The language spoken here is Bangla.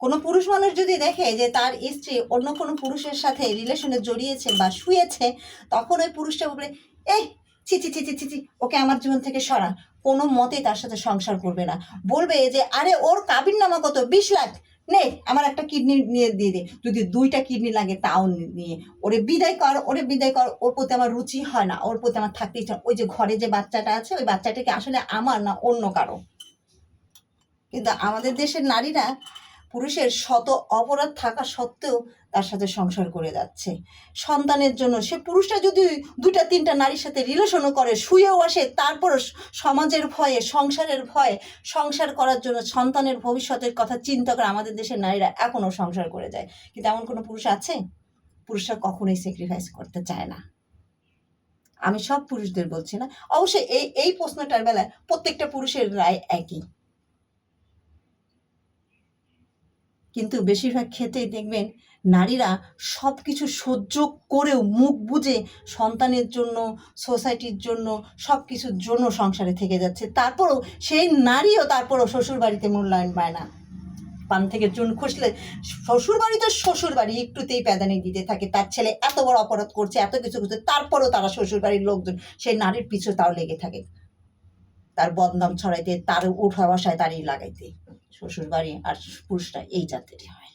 কোনো পুরুষ মানুষ যদি দেখে যে তার স্ত্রী অন্য কোনো পুরুষের সাথে রিলেশনে জড়িয়েছে বা শুয়েছে, তখন ওই পুরুষটা বলবে, এই ছি ছি ছি ছি ছি ছি, ওকে আমার জীবন থেকে সরা। কোনো মতেই তার সাথে সংসার করবে না। বলবে যে আরে ওর কাবিন নামা কত, 20 লাখ, নে আমার একটা কিডনি নিয়ে দিয়ে দে, যদি 2টা কিডনি লাগে তাও নিয়ে, ওরে বিদায় কর, ওরে বিদায় কর, ওর প্রতি আমার রুচি হয় না, ওর প্রতি আমার থাকতে ইচ্ছা। ওই যে ঘরে যে বাচ্চাটা আছে, ওই বাচ্চাটাকে আসলে আমার না অন্য কারো। কিন্তু আমাদের দেশের নারীরা পুরুষের শত অপরাধ থাকা সত্ত্বেও তার সাথে সংসার করে যাচ্ছে সন্তানের জন্য। সে পুরুষটা যদি 2টা 3টা নারীর সাথে রিলেশনও করে, শুয়েও আসে, তারপরও সমাজের ভয়ে, সংসারের ভয়ে, সংসার করার জন্য সন্তানের ভবিষ্যতের কথা চিন্তা করে আমাদের দেশের নারীরা এখনও সংসার করে যায়। কিন্তু এমন কোনো পুরুষ আছে? পুরুষরা কখনোই স্যাক্রিফাইস করতে চায় না। আমি সব পুরুষদের বলছি না, অবশ্যই এই প্রশ্নটার বেলায় প্রত্যেকটা পুরুষের রায় একই, কিন্তু বেশিরভাগ ক্ষেত্রেই দেখবেন নারীরা সব কিছু সহ্য করেও মুখ বুজে সন্তানের জন্য, সোসাইটির জন্য, সব কিছুর জন্য সংসারে থেকে যাচ্ছে। তারপরও সেই নারীও তারপরও শ্বশুরবাড়িতে মূল্যায়ন পায় না। পান থেকে চুন খসলে শ্বশুরবাড়ি তো শ্বশুরবাড়ি, একটুতেই প্যাদানি দিতে থাকে। তার ছেলে এত বড় অপরাধ করছে, এত কিছু করছে, তারপরও তারা শ্বশুরবাড়ির লোকজন সেই নারীর পিছু তাও লেগে থাকে, তার বদনাম ছড়াইতে, তার উঠা বসায় দাঁড়িয়ে লাগাইতে। শ্বশুরবাড়ি আর পুরুষরা এই জাতেরই হয়।